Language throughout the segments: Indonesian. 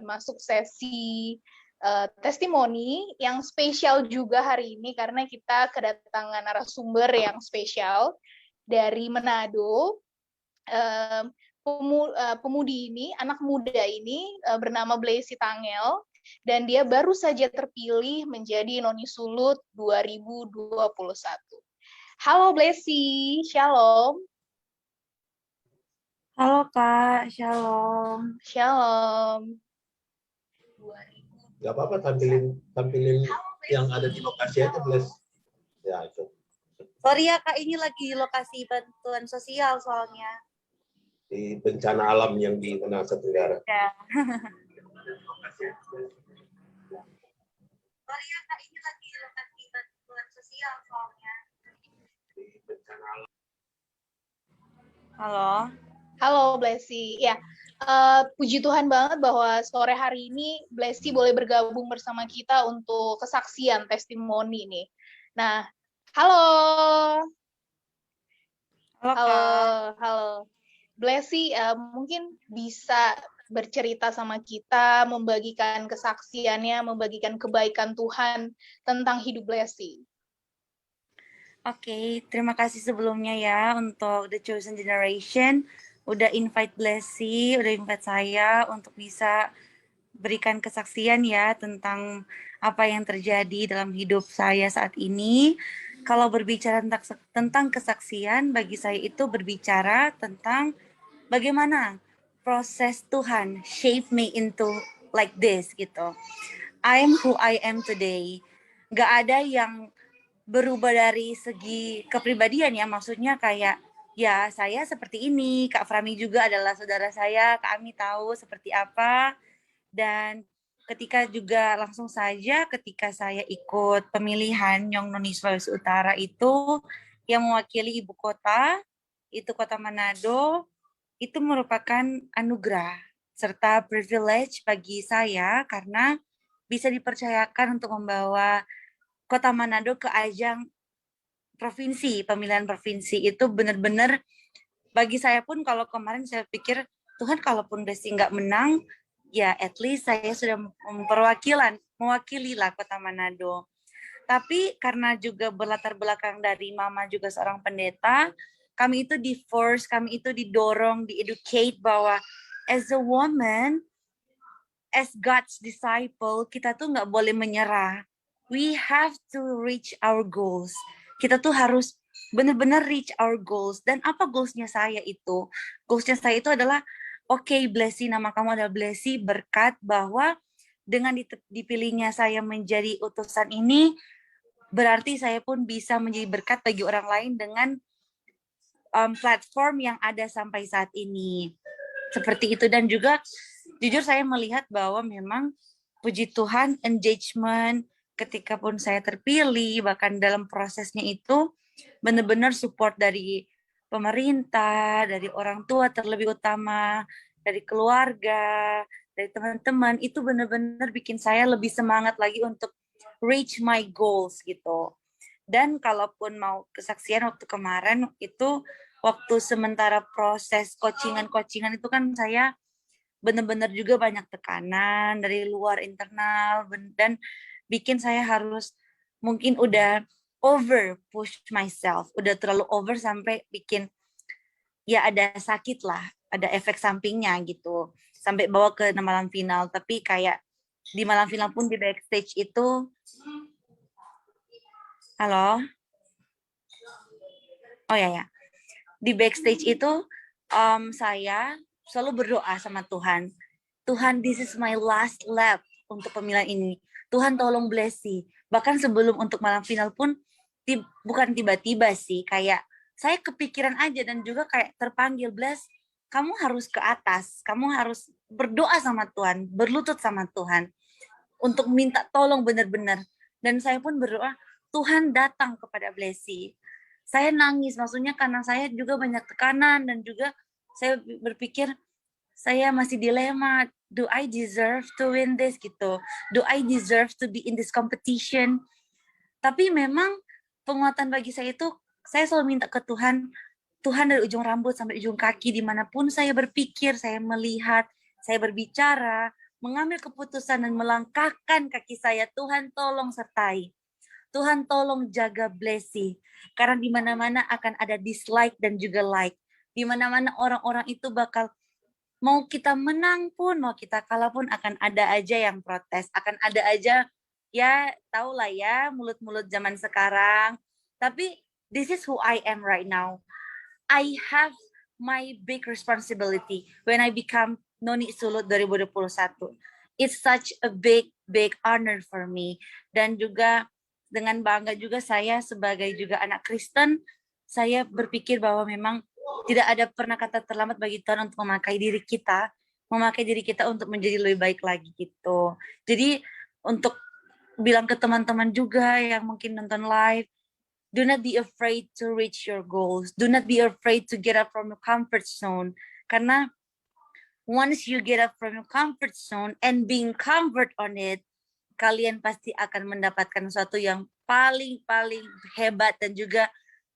masuk sesi testimoni yang spesial juga hari ini karena kita kedatangan narasumber yang spesial dari Manado. Pemudi ini, anak muda ini bernama Blessy Tangel, dan dia baru saja terpilih menjadi Noni Sulut 2021. Halo Blessy, shalom. Halo Kak, shalom. Shalom. Gak apa-apa, tampilin yang ada di lokasi aja, Bless. Ya, itu. Sorry ya Kak, ini lagi lokasi bantuan sosial soalnya. Di bencana alam yang di Nusa Tenggara. Ya. Sorry ya Kak, ini lagi lokasi bantuan sosial soalnya. Di bencana alam. Halo. Halo Blessy. Ya, puji Tuhan banget bahwa sore hari ini Blessy boleh bergabung bersama kita untuk kesaksian testimoni nih. Nah, halo. Halo. Blessy, mungkin bisa bercerita sama kita, membagikan kesaksiannya, membagikan kebaikan Tuhan tentang hidup Blessy. Oke, terima kasih sebelumnya ya untuk The Chosen Generation. Udah invite Blessy, udah invite saya untuk bisa berikan kesaksian ya tentang apa yang terjadi dalam hidup saya saat ini. Kalau berbicara tentang kesaksian, bagi saya itu berbicara tentang bagaimana proses Tuhan shape me into like this gitu. I'm who I am today. Gak ada yang berubah dari segi kepribadian ya, maksudnya kayak ya saya seperti ini, Kak Frami juga adalah saudara saya, Kak Ami tahu seperti apa, dan ketika juga langsung saja ketika saya ikut pemilihan Young Noni Sulawesi Utara itu yang mewakili ibu kota, itu kota Manado, itu merupakan anugerah serta privilege bagi saya karena bisa dipercayakan untuk membawa kota Manado ke ajang provinsi, pemilihan provinsi. Itu benar-benar bagi saya pun kalau kemarin saya pikir, Tuhan kalaupun Desi nggak menang, ya at least saya sudah mewakili lah kota Manado. Tapi karena juga berlatar belakang dari mama juga seorang pendeta, kami itu kami itu didorong, di-educate bahwa as a woman, as God's disciple, kita tuh nggak boleh menyerah. We have to reach our goals. Kita tuh harus benar-benar reach our goals. Dan apa goalsnya saya itu? Goalsnya saya itu adalah, oke, Blessy, nama kamu adalah Blessy, berkat bahwa dengan dipilihnya saya menjadi utusan ini, berarti saya pun bisa menjadi berkat bagi orang lain dengan platform yang ada sampai saat ini. Seperti itu. Dan juga jujur saya melihat bahwa memang puji Tuhan engagement ketika pun saya terpilih, bahkan dalam prosesnya itu benar-benar support dari pemerintah, dari orang tua terlebih utama, dari keluarga, dari teman-teman, itu benar-benar bikin saya lebih semangat lagi untuk reach my goals gitu. Dan kalaupun mau kesaksian waktu kemarin itu waktu sementara proses coachingan itu kan saya benar-benar juga banyak tekanan dari luar internal dan bikin saya harus mungkin udah over push myself, udah terlalu over sampai bikin ya ada sakit lah, ada efek sampingnya gitu, sampai bawa ke malam final. Tapi kayak di malam final pun di backstage itu, halo, oh ya, di backstage itu saya selalu berdoa sama Tuhan. Tuhan, this is my last lap untuk pemilihan ini. Tuhan tolong Blessy. Bahkan sebelum untuk malam final pun, bukan tiba-tiba sih, kayak saya kepikiran aja dan juga kayak terpanggil, Bless, kamu harus ke atas, kamu harus berdoa sama Tuhan, berlutut sama Tuhan, untuk minta tolong benar-benar. Dan saya pun berdoa, Tuhan datang kepada Blessy. Saya nangis, maksudnya karena saya juga banyak tekanan dan juga saya berpikir, saya masih dilema, do I deserve to win this gitu? Do I deserve to be in this competition? Tapi memang penguatan bagi saya itu, saya selalu minta ke Tuhan, Tuhan dari ujung rambut sampai ujung kaki, dimanapun saya berpikir, saya melihat, saya berbicara, mengambil keputusan dan melangkahkan kaki saya. Tuhan tolong sertai. Tuhan tolong jaga Blessy. Karena di mana-mana akan ada dislike dan juga like. Di mana-mana orang-orang itu bakal, mau kita menang pun, mau kita kalah pun, akan ada aja yang protes. Akan ada aja, ya tau lah ya, mulut-mulut zaman sekarang. Tapi this is who I am right now. I have my big responsibility when I become Noni Sulut 2021. It's such a big honor for me. Dan juga dengan bangga juga saya sebagai juga anak Kristen, saya berpikir bahwa memang tidak ada pernah kata terlambat bagi Tuhan untuk memakai diri kita untuk menjadi lebih baik lagi gitu. Jadi untuk bilang ke teman-teman juga yang mungkin nonton live, do not be afraid to reach your goals. Do not be afraid to get up from your comfort zone. Karena once you get up from your comfort zone and being comfort on it, kalian pasti akan mendapatkan sesuatu yang paling hebat, dan juga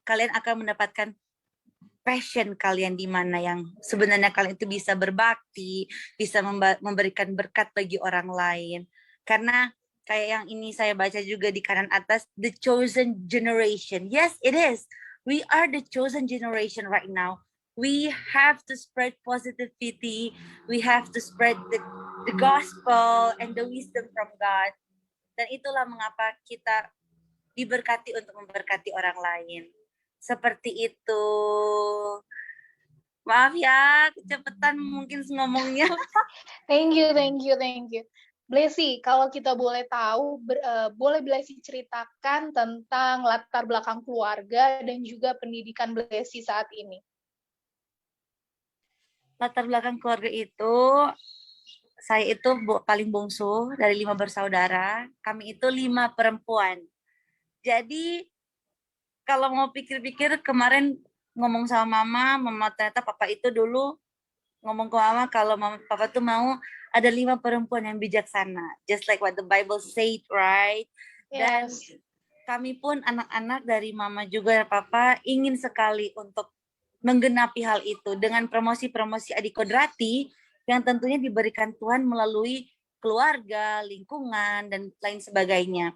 kalian akan mendapatkan passion kalian di mana yang sebenarnya kalian itu bisa berbakti, bisa memberikan berkat bagi orang lain. Karena kayak yang ini saya baca juga di kanan atas, the chosen generation. Yes, it is. We are the chosen generation right now. We have to spread positivity. We have to spread the gospel and the wisdom from God. Dan itulah mengapa kita diberkati untuk memberkati orang lain. Seperti itu. Maaf ya, kecepatan mungkin ngomongnya. Thank you. Blessy, kalau kita boleh tahu, boleh Blessy ceritakan tentang latar belakang keluarga dan juga pendidikan Blessy saat ini. Latar belakang keluarga itu, saya itu paling bungsu dari 5 bersaudara. Kami itu 5 perempuan. Jadi kalau mau pikir-pikir, kemarin ngomong sama mama ternyata papa itu dulu ngomong ke mama kalau papa tuh mau ada 5 perempuan yang bijaksana. Just like what the Bible said, right? Dan kami pun anak-anak dari mama juga papa ingin sekali untuk menggenapi hal itu dengan promosi-promosi adikodrati yang tentunya diberikan Tuhan melalui keluarga, lingkungan, dan lain sebagainya.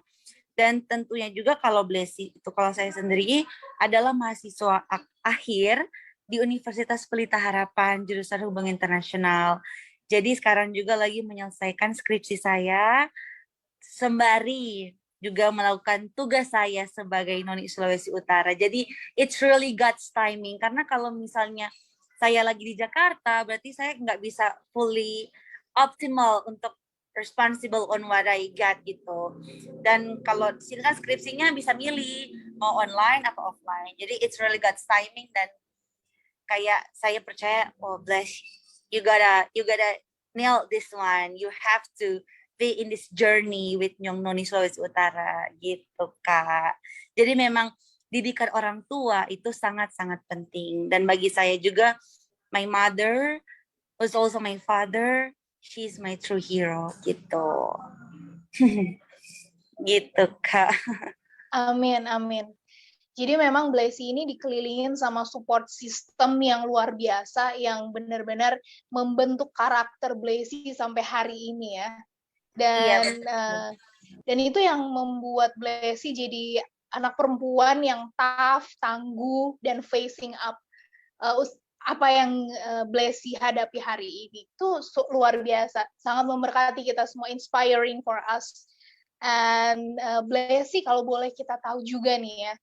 Dan tentunya juga kalau Blessy itu, kalau saya sendiri adalah mahasiswa akhir di Universitas Pelita Harapan, jurusan Hubungan Internasional. Jadi sekarang juga lagi menyelesaikan skripsi saya, sembari juga melakukan tugas saya sebagai Noni Sulawesi Utara. Jadi it's really God's timing, karena kalau misalnya saya lagi di Jakarta, berarti saya nggak bisa fully optimal untuk responsible on what I got gitu. Dan kalau di sini kan skripsinya bisa milih mau online atau offline. Jadi it's really God's timing, dan kayak saya percaya, oh bless, you gotta nail this one. You have to be in this journey with Nyong Noni Sulawesi Utara gitu Kak. Jadi memang didikan orang tua itu sangat-sangat penting. Dan bagi saya juga, my mother was also my father. She's my true hero gitu. Gitu Kak. Amin. Jadi memang Blessy ini dikelilingin sama support system yang luar biasa, yang benar-benar membentuk karakter Blessy sampai hari ini ya. Dan itu yang membuat Blessy jadi anak perempuan yang tough, tangguh, dan facing up apa yang Blessy hadapi hari ini. Itu luar biasa, sangat memberkati kita semua, inspiring for us. And Blessy, kalau boleh kita tahu juga nih ya,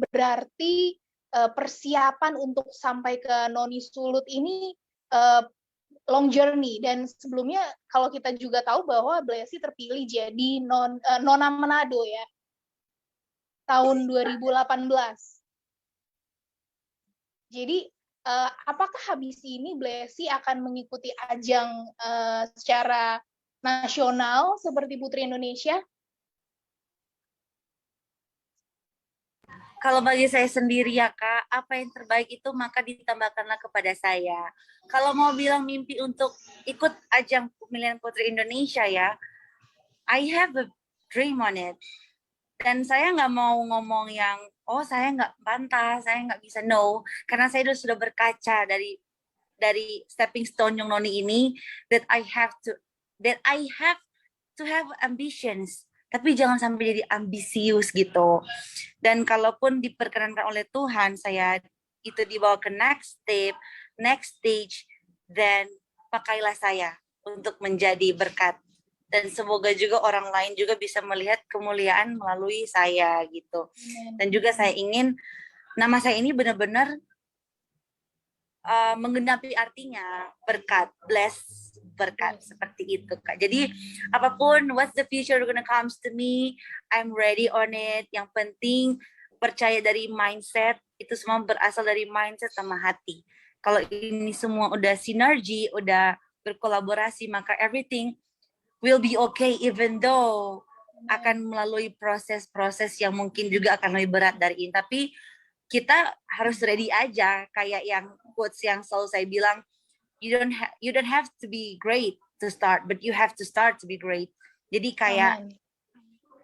berarti persiapan untuk sampai ke Noni Sulut ini long journey, dan sebelumnya kalau kita juga tahu bahwa Blessy terpilih jadi Nona Manado ya tahun 2018. Jadi apakah habis ini Blessy akan mengikuti ajang secara nasional seperti Putri Indonesia? Kalau bagi saya sendiri ya Kak, apa yang terbaik itu maka ditambahkanlah kepada saya. Kalau mau bilang mimpi untuk ikut ajang pemilihan Putri Indonesia ya, I have a dream on it. Dan saya nggak mau ngomong yang, oh saya nggak pantas, saya nggak bisa, no. Karena saya sudah berkaca dari stepping stone Nyong Noni ini, that I have to that I have to have ambitions, tapi jangan sampai jadi ambisius gitu. Dan kalaupun diperkenankan oleh Tuhan, saya itu dibawa ke next step, next stage, dan pakailah saya untuk menjadi berkat. Dan semoga juga orang lain juga bisa melihat kemuliaan melalui saya gitu. Dan juga saya ingin nama saya ini benar-benar menggenapi artinya berkat, bless, berkat, seperti itu Kak. Jadi apapun what's the future gonna comes to me, I'm ready on it. Yang penting percaya dari mindset, itu semua berasal dari mindset sama hati. Kalau ini semua udah sinergi, udah berkolaborasi, maka everything will be okay, even though akan melalui proses-proses yang mungkin juga akan lebih berat dari ini. Tapi kita harus ready aja, kayak yang quotes yang selalu saya bilang, you don't have to be great to start, but you have to start to be great. Jadi kayak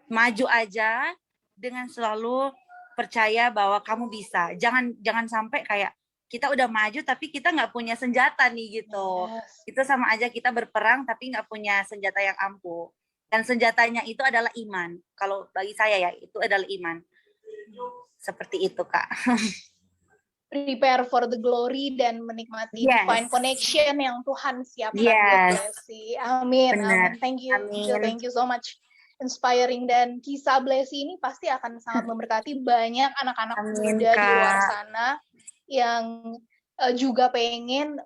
maju aja dengan selalu percaya bahwa kamu bisa. Jangan sampai kayak kita udah maju tapi kita nggak punya senjata nih gitu. Itu sama aja kita berperang tapi nggak punya senjata yang ampuh. Dan senjatanya itu adalah iman. Kalau bagi saya ya, itu adalah iman. Seperti itu Kak. Prepare for the glory dan menikmati divine connection yang Tuhan siapkan buat Blessy. Amin. Amin. Thank you. Amin. Thank you so much. Inspiring, dan kisah Blessy ini pasti akan sangat memberkati banyak anak-anak muda di luar sana yang juga pengen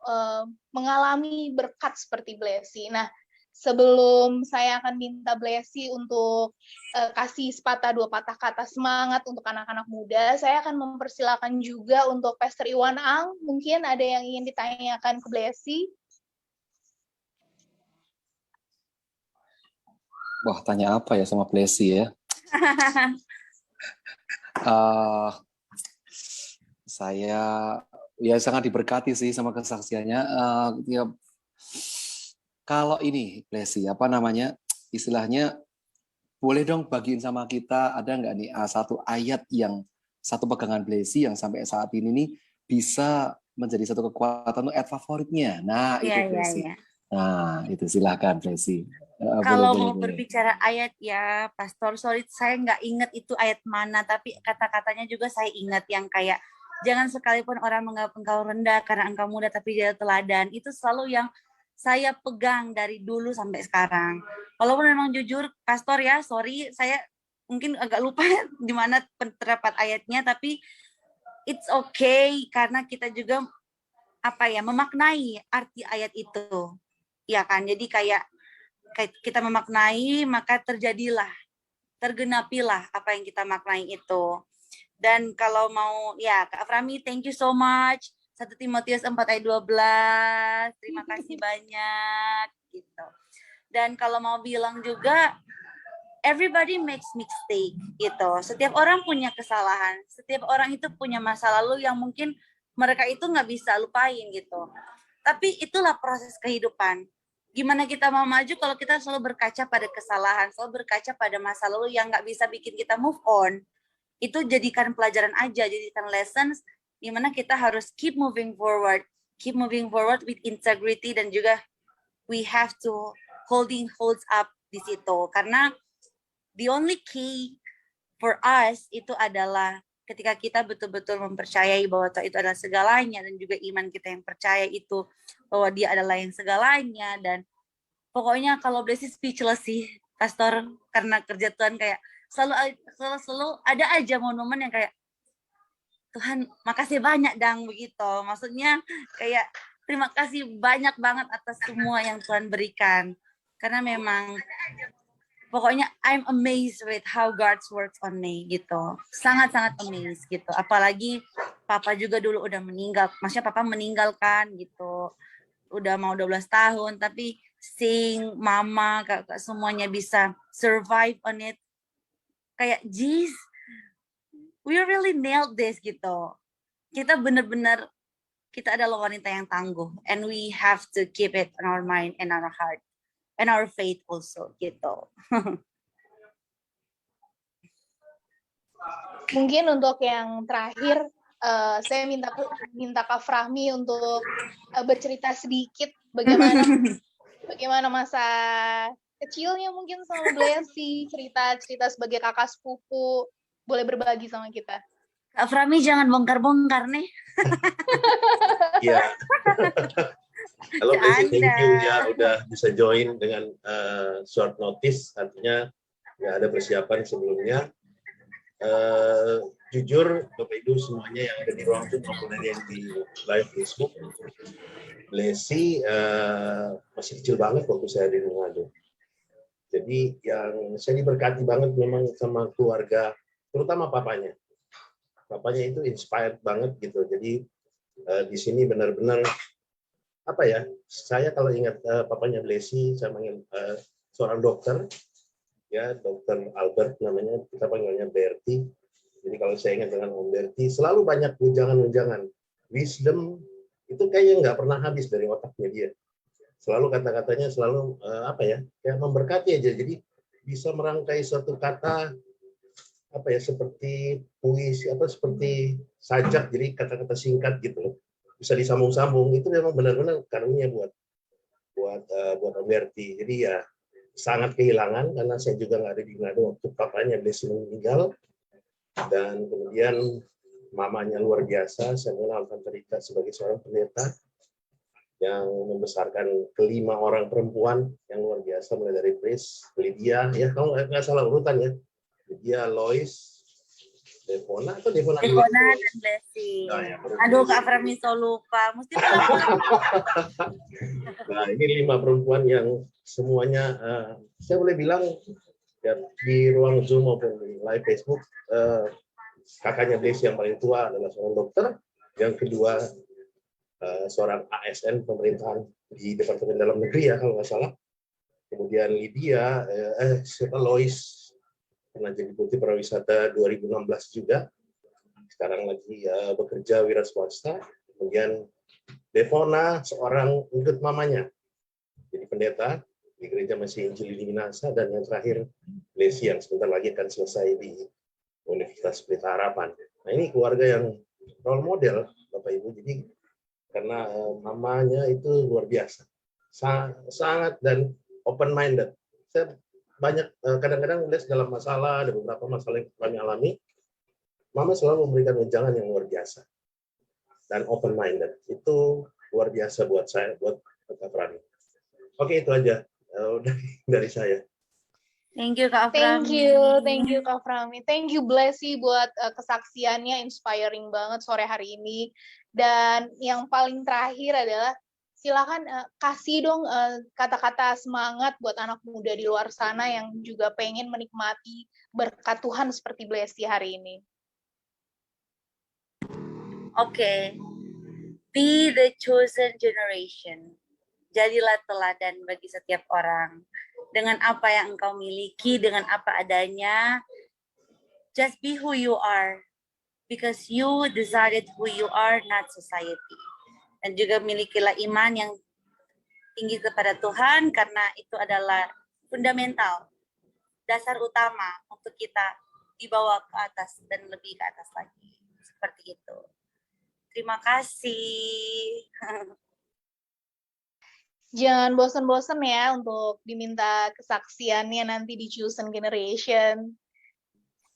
mengalami berkat seperti Blessy. Nah, sebelum saya akan minta Blessy untuk kasih sepatah dua patah kata semangat untuk anak-anak muda, saya akan mempersilakan juga untuk Pastor Iwan Ang. Mungkin ada yang ingin ditanyakan ke Blessy. Wah, tanya apa ya sama Blessy ya? Saya ya sangat diberkati sih sama kesaksiannya. Ya, kalau ini Blessy, apa namanya, istilahnya, boleh dong bagiin sama kita, ada nggak nih satu ayat yang, satu pegangan Blessy yang sampai saat ini nih bisa menjadi satu kekuatan, ayat favoritnya. Nah, itu Blessy. Nah, itu silahkan Blessy. Kalau mau berbicara ayat ya, Pastor, sorry saya nggak ingat itu ayat mana, tapi kata-katanya juga saya ingat yang kayak, jangan sekalipun orang menganggap engkau rendah karena engkau muda, tapi dia teladan. Itu selalu yang saya pegang dari dulu sampai sekarang. Walaupun memang jujur, Pastor ya, sorry, saya mungkin agak lupa di mana terdapat ayatnya, tapi it's okay, karena kita juga memaknai arti ayat itu. Ya kan, jadi kayak kita memaknai, maka tergenapilah apa yang kita maknai itu. Dan kalau mau, ya Kak Frami, thank you so much. 1 Timotius 4 ayat 12, terima kasih banyak gitu. Dan kalau mau bilang juga, everybody makes mistake gitu. Setiap orang punya kesalahan, setiap orang itu punya masa lalu yang mungkin mereka itu nggak bisa lupain gitu. Tapi itulah proses kehidupan. Gimana kita mau maju kalau kita selalu berkaca pada kesalahan, selalu berkaca pada masa lalu yang nggak bisa bikin kita move on. Itu jadikan pelajaran aja, jadikan lessons, dimana kita harus keep moving forward with integrity, dan juga we have to holds up di situ, karena the only key for us itu adalah ketika kita betul-betul mempercayai bahwa Tuhan itu adalah segalanya, dan juga iman kita yang percaya itu bahwa dia adalah yang segalanya. Dan pokoknya kalau Blessy speechless sih, Pastor, karena kerja Tuhan kayak selalu ada aja momen yang kayak, Tuhan makasih banyak dang, begitu. Maksudnya kayak terima kasih banyak banget atas semua yang Tuhan berikan. Karena memang pokoknya I'm amazed with how God works on me gitu. Sangat-sangat amazed gitu. Apalagi Papa juga dulu udah meninggal. Maksudnya Papa meninggalkan gitu. Udah mau 12 tahun, tapi seeing Mama, kakak semuanya bisa survive on it. Kayak, geez, we really nailed this gitu. Kita benar-benar, kita adalah wanita yang tangguh, and we have to keep it on our mind and our heart and our faith also gitu. Mungkin untuk yang terakhir, saya minta Kak Frahmi untuk bercerita sedikit bagaimana Bagaimana masa kecilnya mungkin sama Blessy, cerita-cerita sebagai kakak sepupu, boleh berbagi sama kita. Kak Frami jangan bongkar-bongkar nih. Iya. Halo Blessy, thank you Canda. ya udah bisa join dengan short notice, artinya nggak ada persiapan sebelumnya. Jujur Bapak Ibu semuanya yang ada di ruang Zoom maupun yang di live Facebook, Blessy masih kecil banget waktu saya di Manado. Jadi yang saya diberkati banget memang sama keluarga, terutama papanya. Papanya itu inspired banget gitu. Jadi di sini benar-benar apa ya? Saya kalau ingat papanya Blessy, saya panggil seorang dokter, ya Dokter Albert namanya, kita panggilnya Berti. Jadi kalau saya ingat dengan Om Berti, selalu banyak ujangan-ujangan, wisdom itu kayaknya nggak pernah habis dari otaknya dia. Selalu kata-katanya selalu apa ya, kayak memberkati aja. Jadi bisa merangkai suatu kata apa ya, seperti puisi, apa seperti sajak, jadi kata-kata singkat gitu loh, bisa disambung-sambung. Itu memang benar-benar karunia buat Om Berti. Jadi ya sangat kehilangan karena saya juga nggak ada di Manado waktu papanya Blessy meninggal, dan kemudian mamanya luar biasa. Saya mengenal Tante Rita sebagai seorang pendeta yang membesarkan kelima orang perempuan yang luar biasa, mulai dari Pris, Lydia, ya kalau nggak salah urutan ya, Lydia, Lois, Devona atau Devona dulu? Devona dan Blessy. Nah, ya, Aduh Kak Frami so lupa, mesti pulang-pulang. Nah ini 5 perempuan yang semuanya saya boleh bilang ya, di ruang Zoom maupun di live Facebook, kakaknya Blessy yang paling tua adalah seorang dokter, yang kedua seorang ASN pemerintahan di Departemen Dalam Negeri ya kalau nggak salah. Kemudian Lydia, Lois pernah jadi Putri Pariwisata 2016 juga. Sekarang lagi bekerja wira swasta. Kemudian Devona, seorang ikut mamanya, jadi pendeta di gereja Masih Injil di Minasa, dan yang terakhir Blessy yang sebentar lagi akan selesai di Universitas Pelita Harapan. Nah ini keluarga yang role model Bapak Ibu, jadi karena mamanya itu luar biasa, sangat dan open minded. Saya banyak kadang-kadang melihat dalam masalah, ada beberapa masalah yang kami alami, mama selalu memberikan wejangan yang luar biasa dan open minded. Itu luar biasa buat saya, buat Kak Frami. Oke, itu aja dari saya. Thank you Kak Frami. Thank you Kak Frami. Thank you Blessy buat kesaksiannya, inspiring banget sore hari ini. Dan yang paling terakhir adalah silakan kasih dong kata-kata semangat buat anak muda di luar sana yang juga pengen menikmati berkat Tuhan seperti Blessy hari ini. Oke. Be the chosen generation. Jadilah teladan bagi setiap orang. Dengan apa yang engkau miliki, dengan apa adanya, just be who you are. Because you decided who you are, not society. Dan juga milikilah iman yang tinggi kepada Tuhan, karena itu adalah fundamental, dasar utama untuk kita dibawa ke atas dan lebih ke atas lagi. Seperti itu. Terima kasih. Jangan bosan-bosan ya untuk diminta kesaksiannya nanti di Chosen Generation.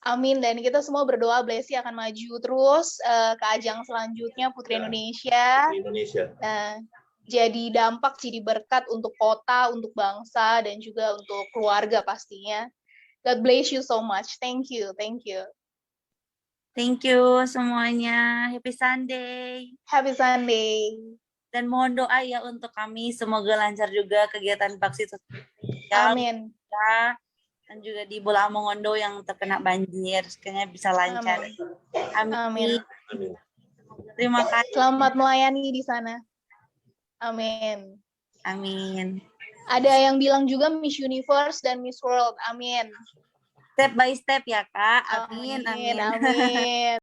Amin, dan kita semua berdoa Blessy akan maju terus ke ajang selanjutnya Putri Indonesia. Putri Indonesia. Jadi dampak, jadi berkat untuk kota, untuk bangsa, dan juga untuk keluarga pastinya. God bless you so much. Thank you, thank you. Thank you semuanya. Happy Sunday. Happy Sunday. Dan mohon doa ya untuk kami, semoga lancar juga kegiatan vaksin sosial. Amin. Dan juga di Bola Mongondo yang terkena banjir, kayaknya bisa lancar. Amin. Amin. Amin. Terima kasih. Selamat melayani di sana. Amin. Amin. Ada yang bilang juga Miss Universe dan Miss World. Amin. Step by step ya Kak. Amin. Amin. Amin.